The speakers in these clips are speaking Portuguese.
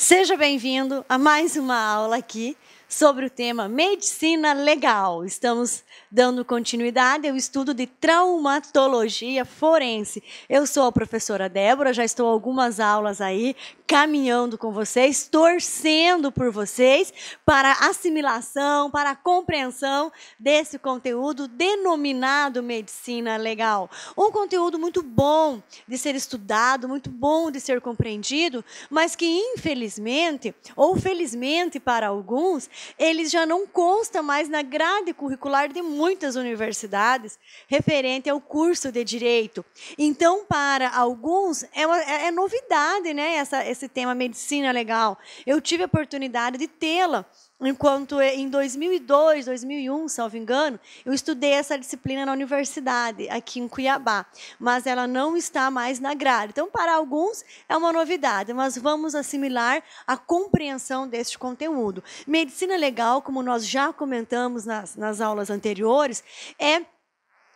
Seja bem-vindo a mais uma aula aqui sobre o tema Medicina Legal. Estamos dando continuidade ao estudo de traumatologia forense. Eu sou a professora Débora, já estou algumas aulas aí caminhando com vocês, torcendo por vocês para a assimilação, para a compreensão desse conteúdo denominado Medicina Legal. Um conteúdo muito bom de ser estudado, muito bom de ser compreendido, mas que infelizmente, ou felizmente para alguns, eles já não constam mais na grade curricular de muitas universidades referente ao curso de Direito. Então, para alguns, é novidade, né, esse tema Medicina Legal. Eu tive a oportunidade de tê-la enquanto em 2002, 2001, salvo engano, eu estudei essa disciplina na universidade, aqui em Cuiabá, mas ela não está mais na grade. Então, para alguns, é uma novidade, mas vamos assimilar a compreensão deste conteúdo. Medicina Legal, como nós já comentamos nas aulas anteriores, é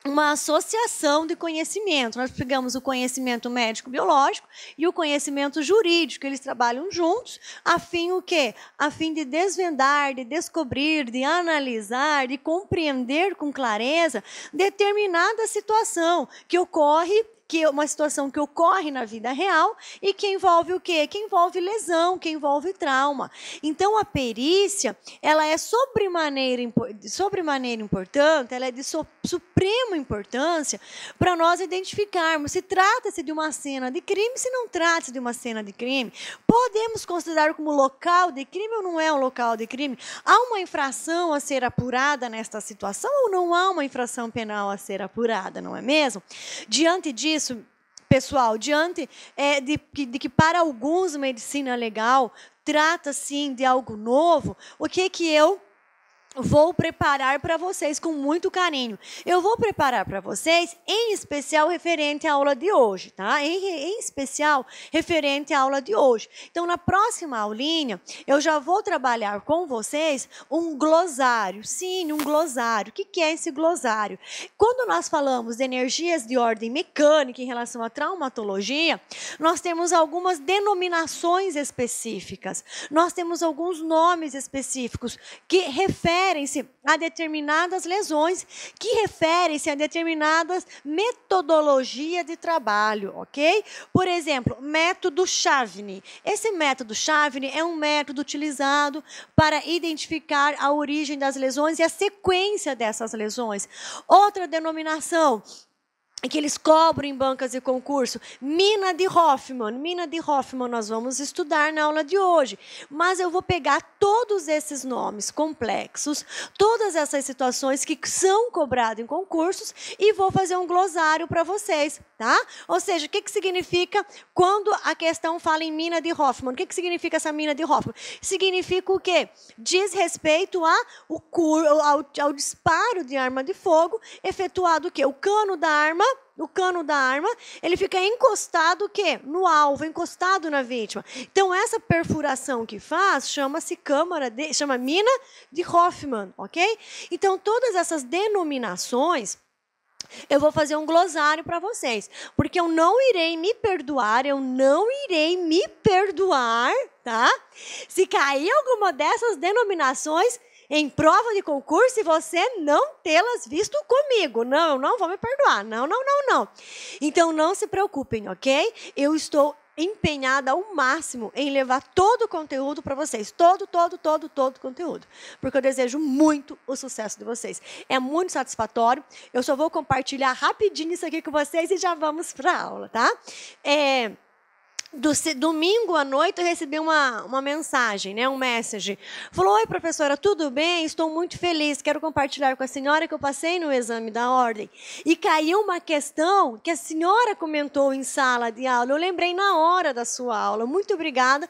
uma associação de conhecimento. Nós pegamos o conhecimento médico-biológico e o conhecimento jurídico. Eles trabalham juntos, a fim o quê? A fim de desvendar, de descobrir, de analisar, de compreender com clareza determinada situação que ocorre, que é uma situação que ocorre na vida real e que envolve o quê? Que envolve lesão, que envolve trauma. Então, a perícia, ela é sobremaneira importante, ela é de suprema importância para nós identificarmos se trata-se de uma cena de crime, se não trata-se de uma cena de crime. Podemos considerar como local de crime ou não é um local de crime? Há uma infração a ser apurada nesta situação ou não há uma infração penal a ser apurada, não é mesmo? Diante disso, pessoal, diante de que para alguns medicina legal trata, sim, de algo novo, o que eu vou preparar para vocês com muito carinho? Eu vou preparar para vocês, em especial, referente à aula de hoje, tá? Em especial, referente à aula de hoje. Então, na próxima aulinha, eu já vou trabalhar com vocês um glossário. Sim, um glossário. O que é esse glossário? Quando nós falamos de energias de ordem mecânica em relação à traumatologia, nós temos algumas denominações específicas. Nós temos alguns nomes específicos que referem a determinadas lesões, que referem-se a determinadas metodologias de trabalho, ok? Por exemplo, método Chavny. Esse método Chavny é um método utilizado para identificar a origem das lesões e a sequência dessas lesões. Outra denominação que eles cobram em bancas de concurso, mina de Hoffman. Mina de Hoffman nós vamos estudar na aula de hoje, mas eu vou pegar todos esses nomes complexos, todas essas situações que são cobradas em concursos e vou fazer um glossário para vocês, tá? Ou seja, o que significa quando a questão fala em mina de Hoffman? O que significa essa mina de Hoffman? Significa o quê? Diz respeito ao disparo de arma de fogo efetuado o quê? O cano da arma, ele fica encostado o quê? No alvo, encostado na vítima. Então, essa perfuração que faz chama-se chama mina de Hoffman, ok? Então, todas essas denominações, eu vou fazer um glossário para vocês, porque eu não irei me perdoar, tá? Se cair alguma dessas denominações em prova de concurso e você não tê-las visto comigo. Não, eu não vou me perdoar. Não. Então, não se preocupem, ok? Eu estou empenhada ao máximo em levar todo o conteúdo para vocês. Todo o conteúdo. Porque eu desejo muito o sucesso de vocês. É muito satisfatório. Eu só vou compartilhar rapidinho isso aqui com vocês e já vamos para a aula, tá? Domingo à noite eu recebi uma mensagem, né, um message. Falou: oi, professora, tudo bem? Estou muito feliz, quero compartilhar com a senhora que eu passei no exame da ordem. E caiu uma questão que a senhora comentou em sala de aula. Eu lembrei na hora da sua aula. Muito obrigada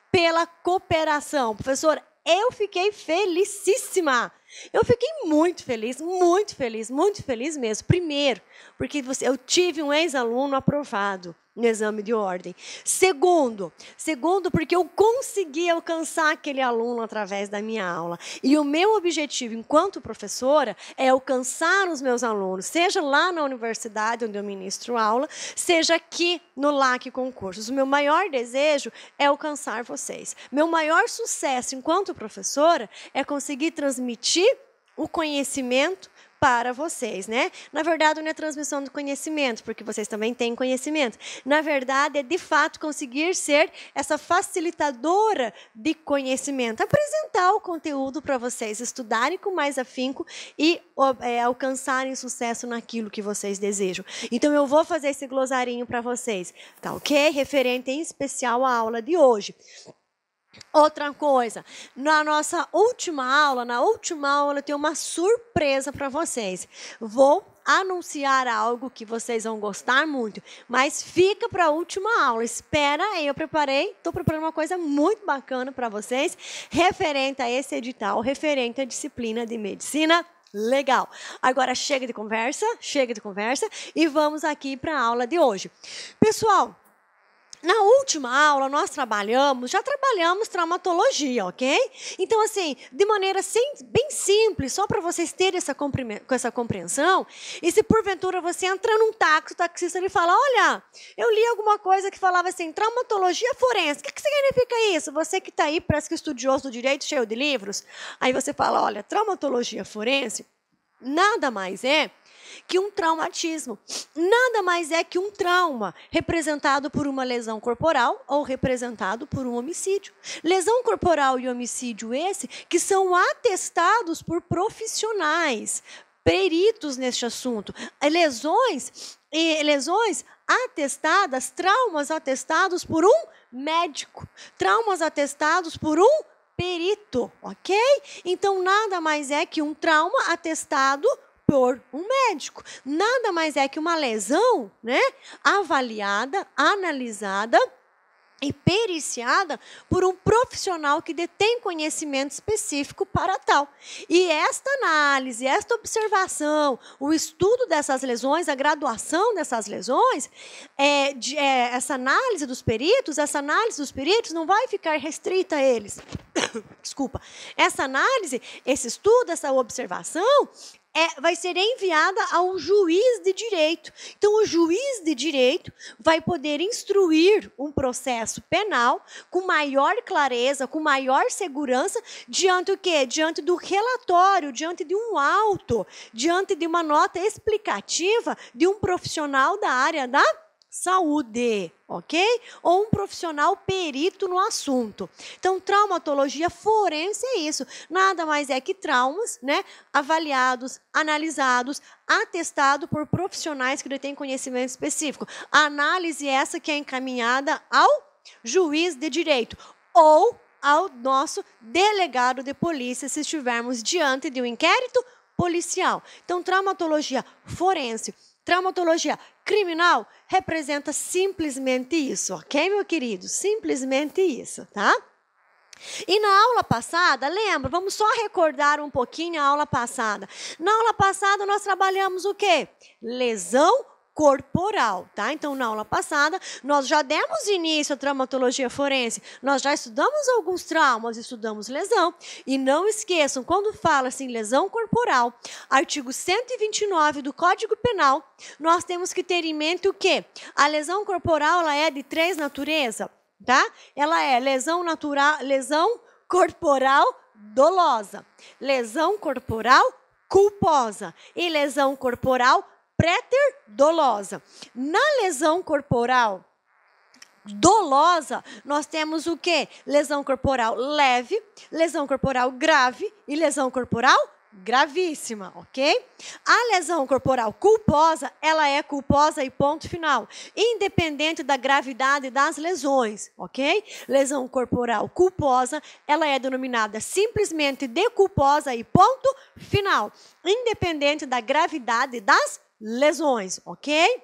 pela cooperação. Professora, eu fiquei felicíssima. Eu fiquei muito feliz, muito feliz, muito feliz mesmo. Primeiro, porque eu tive um ex-aluno aprovado no exame de ordem. Segundo, porque eu consegui alcançar aquele aluno através da minha aula. E o meu objetivo, enquanto professora, é alcançar os meus alunos, seja lá na universidade onde eu ministro aula, seja aqui no LAC Concursos. O meu maior desejo é alcançar vocês. Meu maior sucesso enquanto professora é conseguir transmitir o conhecimento para vocês, né? Na verdade, não é transmissão do conhecimento, porque vocês também têm conhecimento. Na verdade, é de fato conseguir ser essa facilitadora de conhecimento, apresentar o conteúdo para vocês estudarem com mais afinco e alcançarem sucesso naquilo que vocês desejam. Então, eu vou fazer esse glossarinho para vocês, tá ok? Referente em especial à aula de hoje. Outra coisa, na última aula eu tenho uma surpresa para vocês. Vou anunciar algo que vocês vão gostar muito, mas fica para a última aula. Espera aí, estou preparando uma coisa muito bacana para vocês, referente a esse edital, referente à disciplina de medicina legal. Agora chega de conversa e vamos aqui para a aula de hoje. Pessoal, na última aula, nós já trabalhamos traumatologia, ok? Então, assim, de maneira bem simples, só para vocês terem essa compreensão, e se porventura você entra num táxi, o taxista ele fala, olha, eu li alguma coisa que falava assim, traumatologia forense, o que significa isso? Você que está aí, parece que estudioso do direito, cheio de livros, aí você fala, olha, traumatologia forense nada mais é que um traumatismo. Nada mais é que um trauma representado por uma lesão corporal ou representado por um homicídio. Lesão corporal e homicídio esse que são atestados por profissionais, peritos neste assunto. Lesões atestadas, traumas atestados por um médico, traumas atestados por um perito, ok? Então, nada mais é que um trauma atestado por um médico. Nada mais é que uma lesão, né, avaliada, analisada e periciada por um profissional que detém conhecimento específico para tal. E esta análise, esta observação, o estudo dessas lesões, a graduação dessas lesões, essa análise dos peritos não vai ficar restrita a eles. Desculpa. Essa análise, esse estudo, essa observação, vai ser enviada ao juiz de direito. Então, o juiz de direito vai poder instruir um processo penal com maior clareza, com maior segurança, diante do quê? Diante do relatório, diante de um auto, diante de uma nota explicativa de um profissional da área da saúde, ok? Ou um profissional perito no assunto. Então, traumatologia forense é isso. Nada mais é que traumas, né, avaliados, analisados, atestados por profissionais que detêm conhecimento específico. A análise essa que é encaminhada ao juiz de direito ou ao nosso delegado de polícia, se estivermos diante de um inquérito policial. Então, traumatologia forense, traumatologia criminal representa simplesmente isso, ok, meu querido? Simplesmente isso, tá? E na aula passada, lembra, vamos só recordar um pouquinho a aula passada. Na aula passada, nós trabalhamos o quê? Lesão corporal, tá? Então, na aula passada, nós já demos início à traumatologia forense, nós já estudamos alguns traumas, estudamos lesão, e não esqueçam, quando fala assim, lesão corporal, artigo 129 do Código Penal, nós temos que ter em mente o quê? A lesão corporal, ela é de três naturezas, tá? Ela é lesão corporal dolosa, lesão corporal culposa e lesão corporal préter-dolosa. Na lesão corporal dolosa, nós temos o quê? Lesão corporal leve, lesão corporal grave e lesão corporal gravíssima, ok? A lesão corporal culposa, ela é culposa e ponto final, independente da gravidade das lesões, ok? Lesão corporal culposa, ela é denominada simplesmente de culposa e ponto final, independente da gravidade das lesões, ok?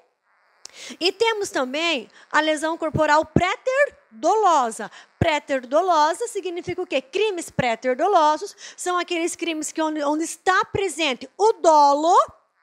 E temos também a lesão corporal pré-dolosa. Pré-dolosa significa o quê? Crimes pré-dolosos são aqueles crimes que onde está presente o dolo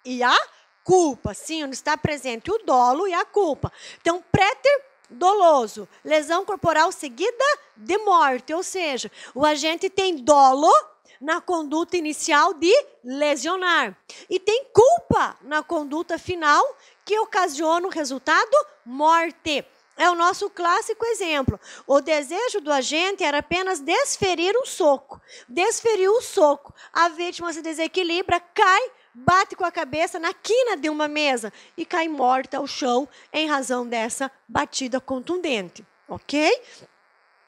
e a culpa. Sim, onde está presente o dolo e a culpa. Então, pré-doloso, lesão corporal seguida de morte, ou seja, o agente tem dolo na conduta inicial de lesionar e tem culpa na conduta final que ocasiona o resultado morte. É o nosso clássico exemplo. O desejo do agente era apenas desferir um soco. Desferiu o soco. A vítima se desequilibra, cai, bate com a cabeça na quina de uma mesa e cai morta ao chão em razão dessa batida contundente. Ok?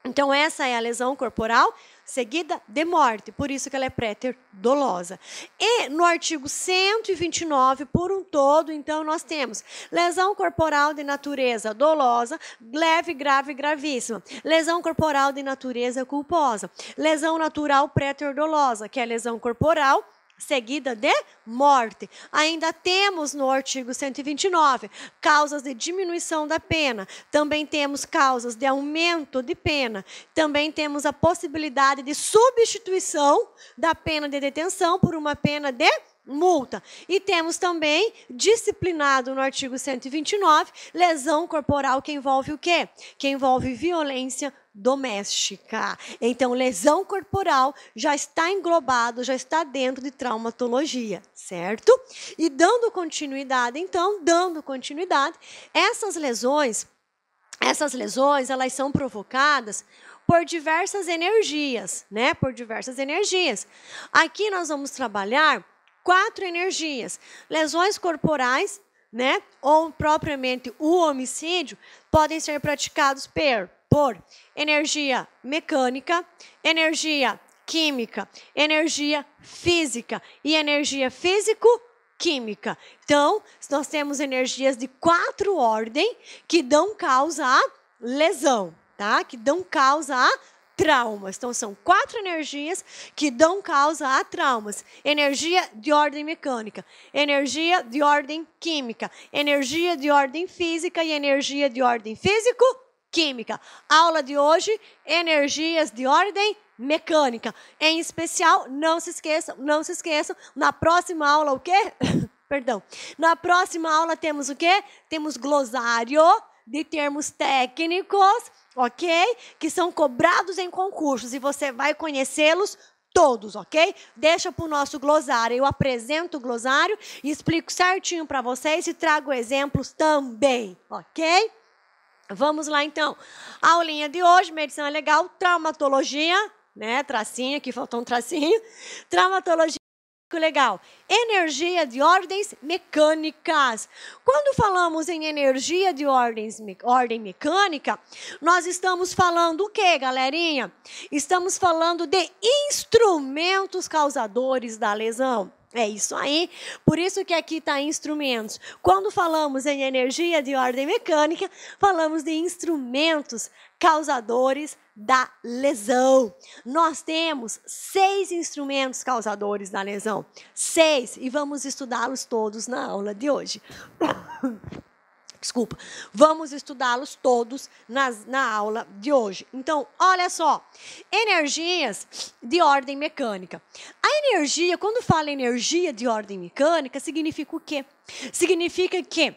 Então, essa é a lesão corporal seguida de morte, por isso que ela é pré-dolosa. E no artigo 129, por um todo, então, nós temos lesão corporal de natureza dolosa, leve, grave e gravíssima. Lesão corporal de natureza culposa. Lesão natural pré-dolosa, que é a lesão corporal seguida de morte. Ainda temos no artigo 129 causas de diminuição da pena, também temos causas de aumento de pena, também temos a possibilidade de substituição da pena de detenção por uma pena de multa. E temos também, disciplinado no artigo 129, lesão corporal que envolve o quê? Que envolve violência doméstica. Então, lesão corporal já está englobado, já está dentro de traumatologia, certo? E dando continuidade, então, essas lesões, elas são provocadas por diversas energias, né? Por diversas energias. Aqui nós vamos trabalhar 4 energias. Lesões corporais, né? Ou propriamente o homicídio, podem ser praticados por energia mecânica, energia química, energia física e energia físico-química. Então, nós temos energias de 4 ordens que dão causa à lesão, tá? Que dão causa a traumas. Então, são 4 energias que dão causa a traumas. Energia de ordem mecânica, energia de ordem química, energia de ordem física e energia de ordem físico-química. Aula de hoje, energias de ordem mecânica. Em especial, não se esqueçam, na próxima aula o quê? Perdão. Na próxima aula temos o quê? Temos glossário de termos técnicos, ok? Que são cobrados em concursos e você vai conhecê-los todos, ok? Deixa para o nosso glossário. Eu apresento o glossário e explico certinho para vocês e trago exemplos também, ok? Vamos lá, então. A aulinha de hoje, medicina legal, traumatologia, né? Tracinho, aqui faltou um tracinho. Traumatologia legal. Energia de ordens mecânicas. Quando falamos em energia de ordem mecânica, nós estamos falando o quê, galerinha? Estamos falando de instrumentos causadores da lesão. É isso aí, por isso que aqui está instrumentos. Quando falamos em energia de ordem mecânica, falamos de instrumentos causadores da lesão. Nós temos 6 instrumentos causadores da lesão. 6, e vamos estudá-los todos na aula de hoje. Desculpa, vamos estudá-los todos na aula de hoje. Então, olha só, energias de ordem mecânica. A energia, quando fala energia de ordem mecânica, significa o quê? Significa que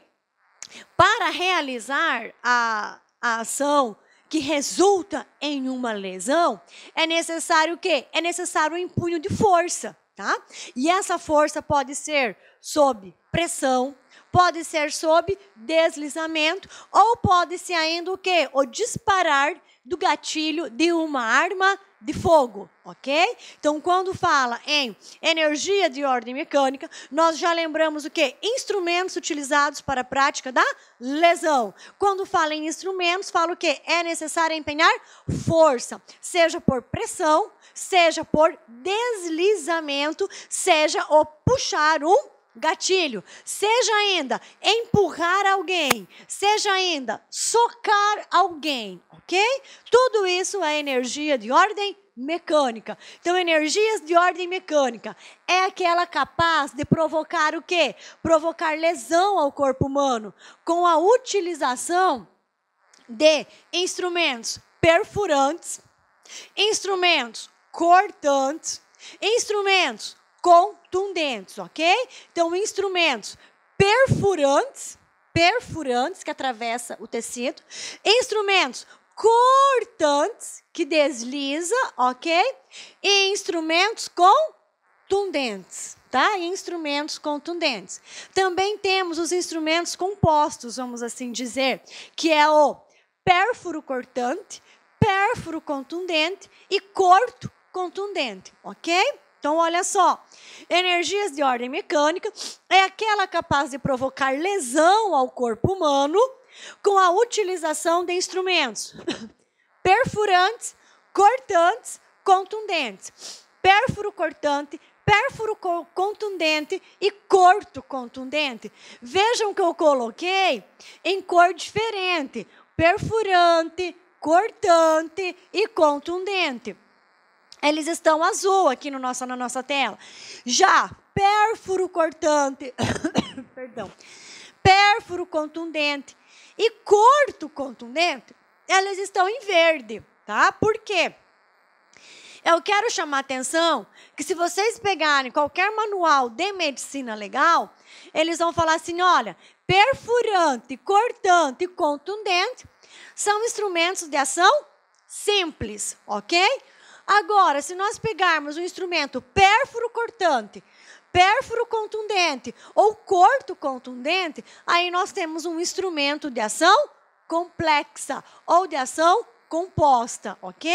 para realizar a ação que resulta em uma lesão, é necessário o quê? É necessário um empunho de força, tá? E essa força pode ser sob pressão, pode ser sob deslizamento ou pode ser ainda o quê? O disparar do gatilho de uma arma de fogo, ok? Então, quando fala em energia de ordem mecânica, nós já lembramos o quê? Instrumentos utilizados para a prática da lesão. Quando fala em instrumentos, fala o quê? É necessário empenhar força, seja por pressão, seja por deslizamento, seja o puxar um gatilho, seja ainda empurrar alguém, seja ainda socar alguém, ok? Tudo isso é energia de ordem mecânica. Então, energias de ordem mecânica é aquela capaz de provocar o quê? Provocar lesão ao corpo humano com a utilização de instrumentos perfurantes, instrumentos cortantes, instrumentos contundentes, ok? Então, instrumentos perfurantes que atravessa o tecido, instrumentos cortantes que desliza, ok? E instrumentos contundentes, tá? Instrumentos contundentes. Também temos os instrumentos compostos, vamos assim dizer, que é o pérfuro cortante, pérfuro contundente e corto contundente, ok? Então, olha só, energias de ordem mecânica é aquela capaz de provocar lesão ao corpo humano com a utilização de instrumentos perfurantes, cortantes, contundentes. Pérfuro cortante, pérfuro contundente e corto contundente. Vejam que eu coloquei em cor diferente, perfurante, cortante e contundente. Eles estão azul aqui na nossa tela. Já pérfuro cortante, perdão, pérfuro contundente e corto contundente, eles estão em verde, tá? Por quê? Eu quero chamar a atenção que se vocês pegarem qualquer manual de medicina legal, eles vão falar assim, olha, perfurante, cortante e contundente são instrumentos de ação simples, ok? Agora, se nós pegarmos o instrumento pérfuro cortante, pérfuro contundente ou corto contundente, aí nós temos um instrumento de ação complexa ou de ação composta, ok?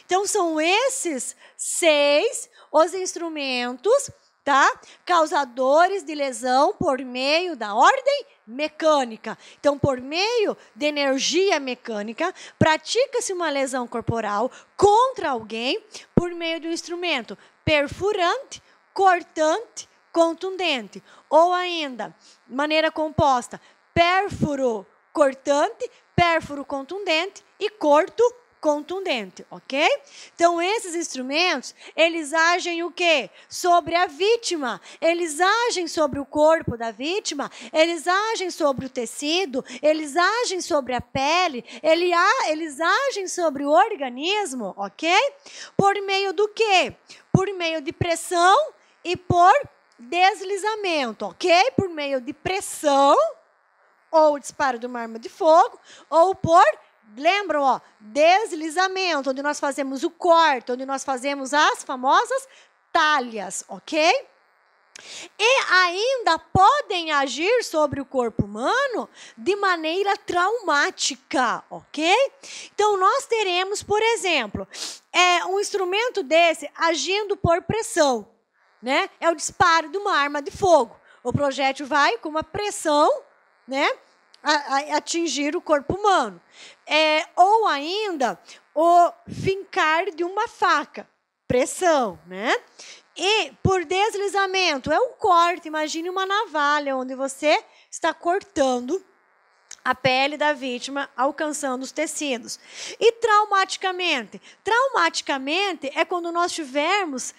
Então, são esses 6 os instrumentos, tá? Causadores de lesão por meio da ordem mecânica. Então, por meio de energia mecânica, pratica-se uma lesão corporal contra alguém por meio de um instrumento perfurante, cortante, contundente. Ou ainda, maneira composta, pérfuro cortante, pérfuro contundente e corto contundente, ok? Então, esses instrumentos, eles agem o quê? Sobre a vítima, eles agem sobre o corpo da vítima, eles agem sobre o tecido, eles agem sobre a pele, eles agem sobre o organismo, ok? Por meio do quê? Por meio de pressão e por deslizamento, ok? Por meio de pressão, ou disparo de uma arma de fogo, ou por... Lembram, ó, deslizamento, onde nós fazemos o corte, onde nós fazemos as famosas talhas, ok? E ainda podem agir sobre o corpo humano de maneira traumática, ok? Então, nós teremos, por exemplo, um instrumento desse agindo por pressão, né? É o disparo de uma arma de fogo. O projétil vai com uma pressão, né? A atingir o corpo humano. Ou ainda o fincar de uma faca, pressão, né? E por deslizamento, é um corte, imagine uma navalha onde você está cortando a pele da vítima, alcançando os tecidos. E traumaticamente? Traumaticamente é quando nós estivermos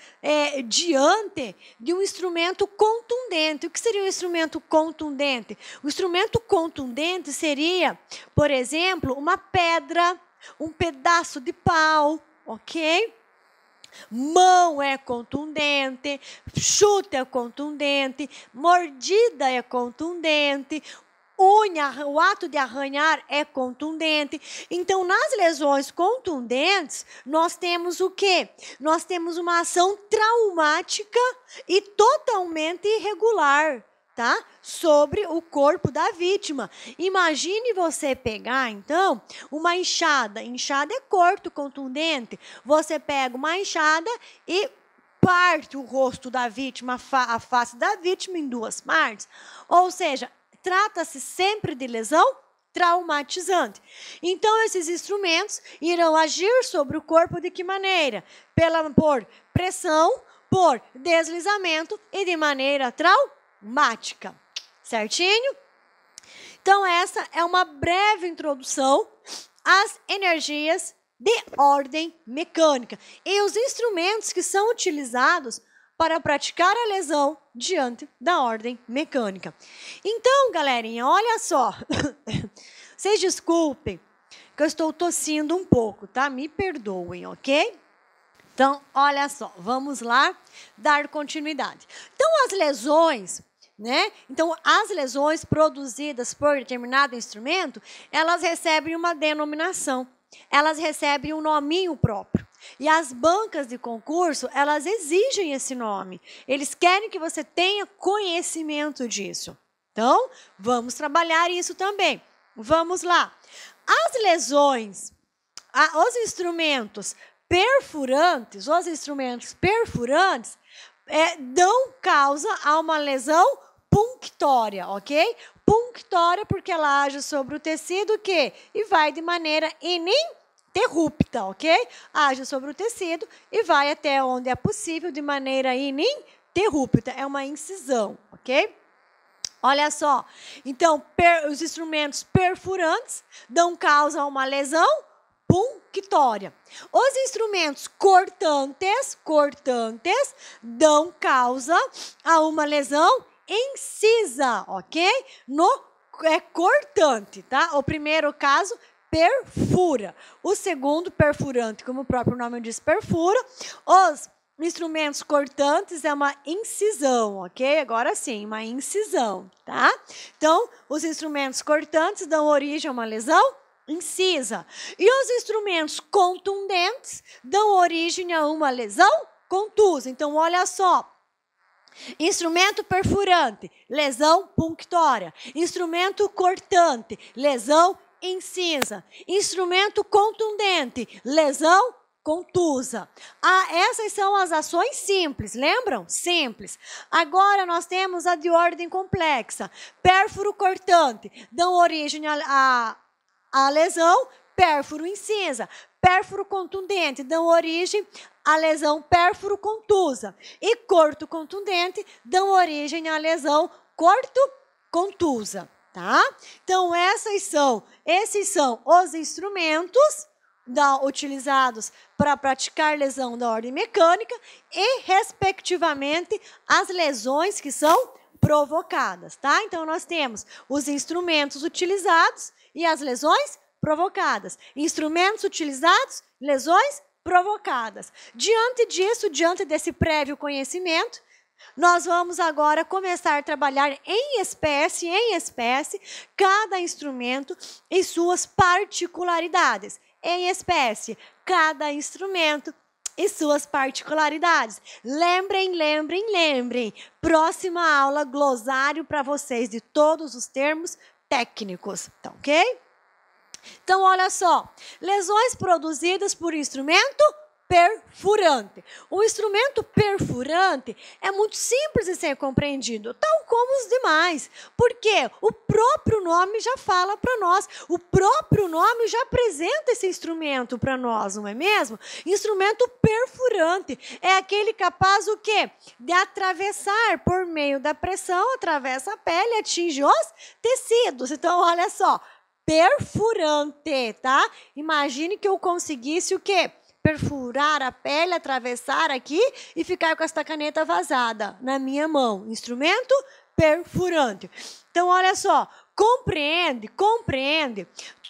diante de um instrumento contundente. O que seria um instrumento contundente? O instrumento contundente seria, por exemplo, uma pedra, um pedaço de pau, ok? Mão é contundente, chute é contundente, mordida é contundente, unha, o ato de arranhar é contundente. Então, nas lesões contundentes, nós temos o quê? Nós temos uma ação traumática e totalmente irregular, tá? Sobre o corpo da vítima. Imagine você pegar, então, uma enxada. Enxada é corto, contundente. Você pega uma enxada e parte o rosto da vítima, a face da vítima em 2 partes. Ou seja, trata-se sempre de lesão traumatizante. Então, esses instrumentos irão agir sobre o corpo de que maneira? Por pressão, por deslizamento e de maneira traumática. traumática. Certinho? Então, essa é uma breve introdução às energias de ordem mecânica e os instrumentos que são utilizados para praticar a lesão diante da ordem mecânica. Então, galerinha, olha só. Vocês desculpem que eu estou tossindo um pouco, tá? Me perdoem, ok? Então, olha só, vamos lá dar continuidade. Então, as lesões, né? Então, as lesões produzidas por determinado instrumento, elas recebem uma denominação, elas recebem um nominho próprio. E as bancas de concurso, elas exigem esse nome. Eles querem que você tenha conhecimento disso. Então, vamos trabalhar isso também. Vamos lá. As lesões, os instrumentos perfurantes, dão causa a uma lesão punctória, ok? Punctória porque ela age sobre o tecido e vai de maneira ininterrupta, ok? Age sobre o tecido e vai até onde é possível de maneira ininterrupta. É uma incisão, ok? Olha só. Então, os instrumentos perfurantes dão causa a uma lesão punctória. Os instrumentos cortantes dão causa a uma lesão incisa, ok? Cortante, tá? O primeiro caso, perfura. O segundo, perfurante, como o próprio nome diz, perfura. Os instrumentos cortantes é uma incisão, ok? Agora sim, uma incisão, tá? Então, os instrumentos cortantes dão origem a uma lesão incisa. E os instrumentos contundentes dão origem a uma lesão contusa. Então, olha só. Instrumento perfurante, lesão punctória. Instrumento cortante, lesão incisa. Instrumento contundente, lesão contusa. Essas são as ações simples, lembram? Simples. Agora nós temos a de ordem complexa. Pérfuro cortante, dão origem a lesão pérfuro incisa. Pérfuro contundente, dão origem à lesão pérfuro contusa. E corto contundente, dão origem à lesão corto contusa, tá? Então, esses são os instrumentos utilizados para praticar lesão da ordem mecânica e, respectivamente, as lesões que são provocadas, tá? Então, nós temos os instrumentos utilizados e as lesões provocadas. Instrumentos utilizados, lesões provocadas. Diante disso, diante desse prévio conhecimento, nós vamos agora começar a trabalhar em espécie, cada instrumento e suas particularidades. Em espécie, cada instrumento e suas particularidades. Lembrem. Próxima aula, glossário para vocês de todos os termos técnicos, tá ok? Então, olha só. Lesões produzidas por instrumento perfurante. O instrumento perfurante é muito simples de ser compreendido, tal como os demais, porque o próprio nome já fala para nós, o próprio nome já apresenta esse instrumento para nós, não é mesmo? Instrumento perfurante é aquele capaz o quê? De atravessar por meio da pressão, atravessa a pele, atinge os tecidos. Então, olha só, perfurante, tá? Imagine que eu conseguisse o quê? Perfurar a pele, atravessar aqui e ficar com esta caneta vazada na minha mão. Instrumento perfurante. Então, olha só, compreende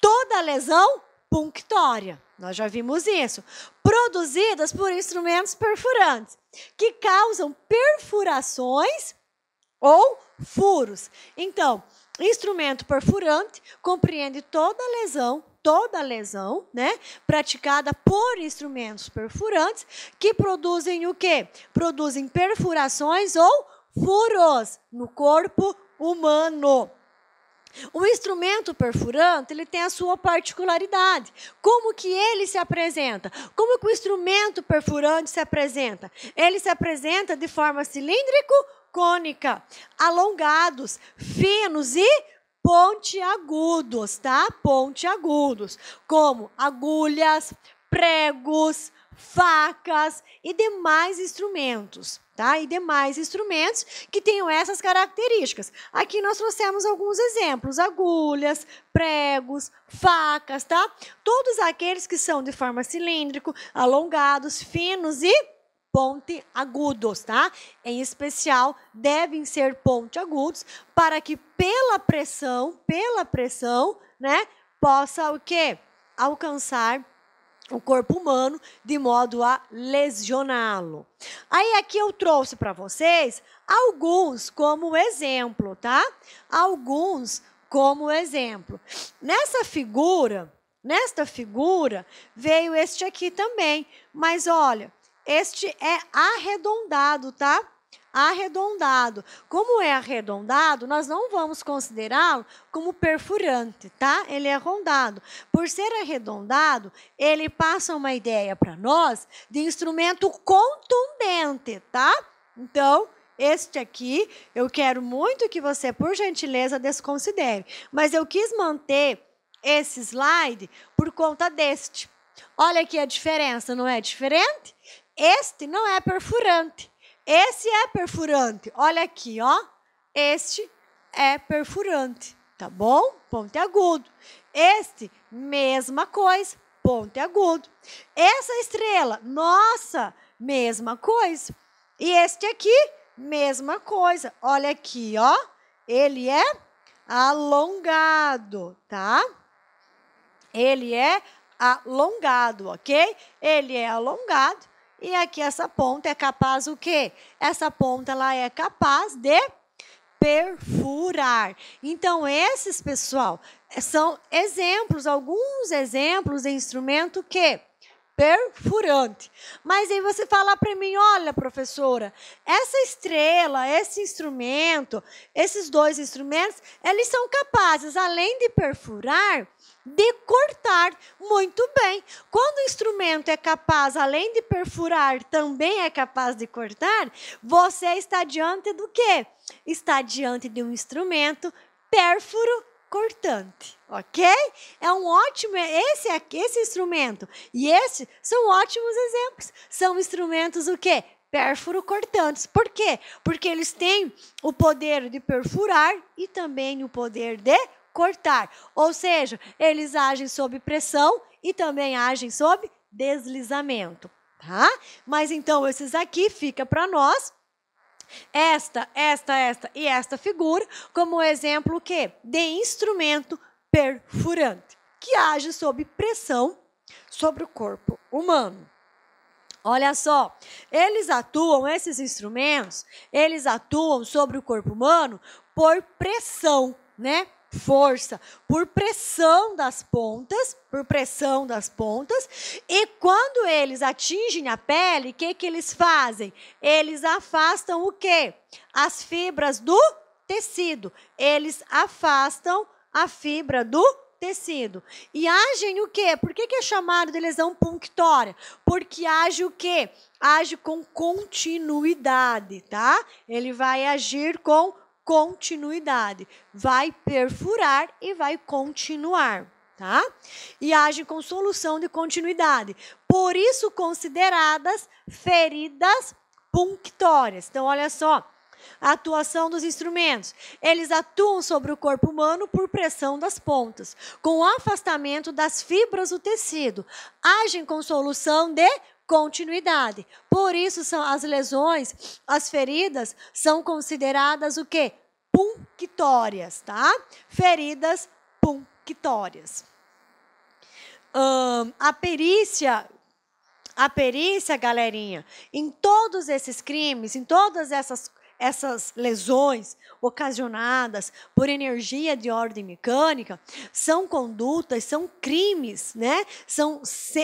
toda lesão punctória. Nós já vimos isso. Produzidas por instrumentos perfurantes, que causam perfurações ou furos. Então, instrumento perfurante compreende toda lesão, né, praticada por instrumentos perfurantes que produzem o quê? Produzem perfurações ou furos no corpo humano. O instrumento perfurante, ele tem a sua particularidade. Como que ele se apresenta? Como que o instrumento perfurante se apresenta? Ele se apresenta de forma cilíndrico-cônica, alongados, finos e pontiagudos, tá? Pontiagudos, como agulhas, pregos, facas e demais instrumentos, tá? E demais instrumentos que tenham essas características. Aqui nós trouxemos alguns exemplos: agulhas, pregos, facas, tá? Todos aqueles que são de forma cilíndrica, alongados, finos e pontiagudos, tá? Em especial, devem ser pontiagudos para que pela pressão, né, possa o quê? Alcançar o corpo humano de modo a lesioná-lo. Aí aqui eu trouxe para vocês alguns como exemplo, tá? Alguns como exemplo. Nesta figura veio este aqui também, mas olha, este é arredondado, tá? Arredondado. Como é arredondado, nós não vamos considerá-lo como perfurante, tá? Ele é arredondado. Por ser arredondado, ele passa uma ideia para nós de instrumento contundente, tá? Então, este aqui, eu quero muito que você, por gentileza, desconsidere. Mas eu quis manter esse slide por conta deste. Olha aqui a diferença, não é diferente? Este não é perfurante. Esse é perfurante. Olha aqui, ó. Este é perfurante, tá bom? Pontiagudo. Este, mesma coisa, pontiagudo. Essa estrela, nossa, mesma coisa. E este aqui, mesma coisa. Olha aqui, ó. Ele é alongado, tá? Ele é alongado, ok? Ele é alongado. E aqui essa ponta é capaz o quê? Essa ponta ela é capaz de perfurar. Então, esses, pessoal, são exemplos, alguns exemplos de instrumento que perfurante. Mas aí você fala para mim, olha, professora, essa estrela, esse instrumento, esses dois instrumentos, eles são capazes, além de perfurar, de cortar. Muito bem. Quando o instrumento é capaz, além de perfurar, também é capaz de cortar, você está diante do quê? Está diante de um instrumento pérfuro cortante, ok? É um ótimo, esse instrumento e esse são ótimos exemplos. São instrumentos o quê? Pérfuro cortantes. Por quê? Porque eles têm o poder de perfurar e também o poder de cortar. Ou seja, eles agem sob pressão e também agem sob deslizamento, tá? Mas então esses aqui fica para nós esta e esta figura como exemplo o quê? De instrumento perfurante, que age sob pressão sobre o corpo humano. Olha só, esses instrumentos, eles atuam sobre o corpo humano por pressão, né? Força, por pressão das pontas, e quando eles atingem a pele, o que eles fazem? Eles afastam o quê? As fibras do tecido. Eles afastam a fibra do tecido. E agem o quê? Por que é chamado de lesão punctória? Porque age o quê? Age com continuidade, tá? Ele vai agir com continuidade. Vai perfurar e vai continuar, tá? E age com solução de continuidade. Por isso consideradas feridas punctórias. Então, olha só. A atuação dos instrumentos. Eles atuam sobre o corpo humano por pressão das pontas, com o afastamento das fibras do tecido. Agem com solução de continuidade. Por isso, são as lesões, as feridas, são consideradas o quê? Punctórias, tá? Feridas punctórias. A perícia, galerinha, em todos esses crimes, em todas essas lesões ocasionadas por energia de ordem mecânica, são condutas, são crimes, né? São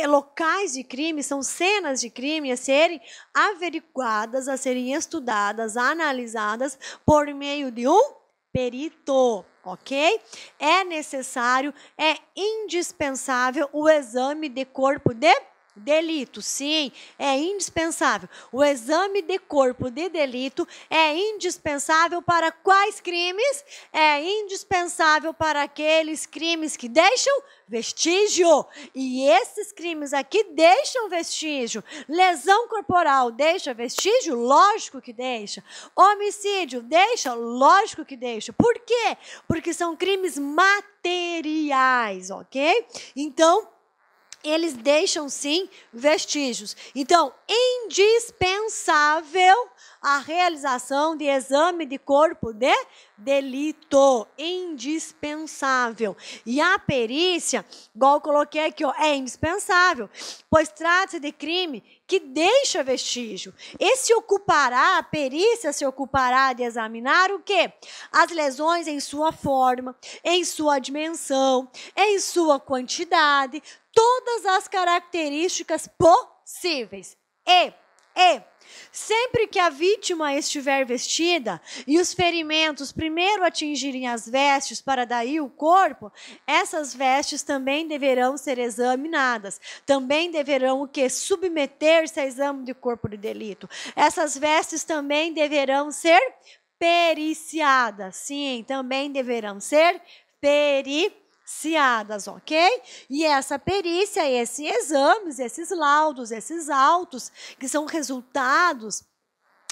locais de crime, são cenas de crime a serem averiguadas, a serem estudadas, analisadas por meio de um perito, ok? É necessário, é indispensável o exame de corpo de delito. Sim, é indispensável. O exame de corpo de delito é indispensável para quais crimes? É indispensável para aqueles crimes que deixam vestígio. E esses crimes aqui deixam vestígio. Lesão corporal deixa vestígio? Lógico que deixa. Homicídio deixa? Lógico que deixa. Por quê? Porque são crimes materiais, ok? Então, eles deixam, sim, vestígios. Então, indispensável a realização de exame de corpo de delito. Indispensável. E a perícia, igual eu coloquei aqui, ó, é indispensável, pois trata-se de crime que deixa vestígio. A perícia se ocupará de examinar o quê? As lesões em sua forma, em sua dimensão, em sua quantidade, todas as características possíveis. E sempre que a vítima estiver vestida e os ferimentos primeiro atingirem as vestes para daí o corpo, essas vestes também deverão ser examinadas. Também deverão o quê? Submeter-se a exame de corpo de delito. Essas vestes também deverão ser periciadas. Sim, também deverão ser periciadas, ok? E essa perícia, esses exames, esses laudos, esses autos, que são resultados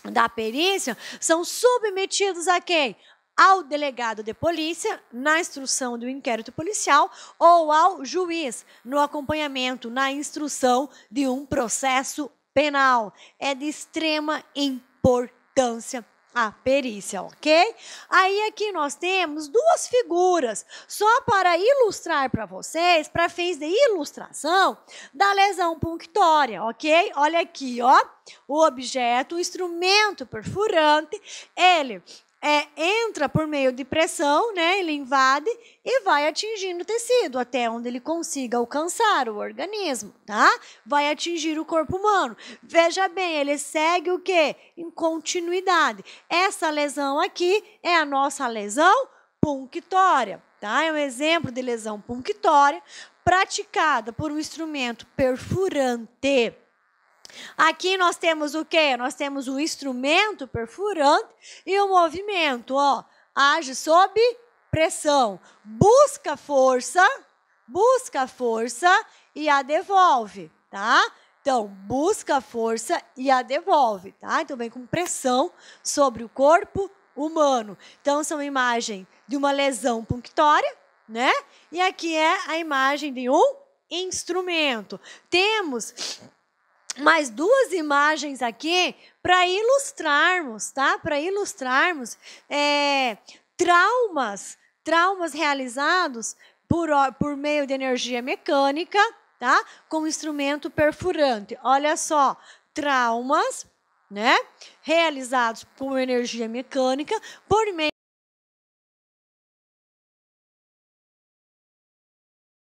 da perícia, são submetidos a quem? Ao delegado de polícia, na instrução do inquérito policial, ou ao juiz, no acompanhamento, na instrução de um processo penal. É de extrema importância a perícia, ok? Aí aqui nós temos duas figuras, só para ilustrar para vocês, para fins de ilustração, da lesão punctória, ok? Olha aqui, ó, o objeto, o instrumento perfurante, ele entra por meio de pressão, né? Ele invade e vai atingindo o tecido até onde ele consiga alcançar o organismo, tá? Vai atingir o corpo humano. Veja bem, ele segue o quê? Em continuidade. Essa lesão aqui é a nossa lesão punctória, tá? É um exemplo de lesão punctória praticada por um instrumento perfurante. Aqui nós temos o quê? Nós temos o instrumento perfurante e o movimento, ó, age sob pressão, busca força e a devolve, tá? Então, busca força e a devolve, tá? Então, vem com pressão sobre o corpo humano. Então, são imagens de uma lesão punctória, né? E aqui é a imagem de um instrumento. Temos mais duas imagens aqui para ilustrarmos, tá? Para ilustrarmos traumas realizados por meio de energia mecânica, tá? Com instrumento perfurante. Olha só, traumas, né? Realizados por energia mecânica por meio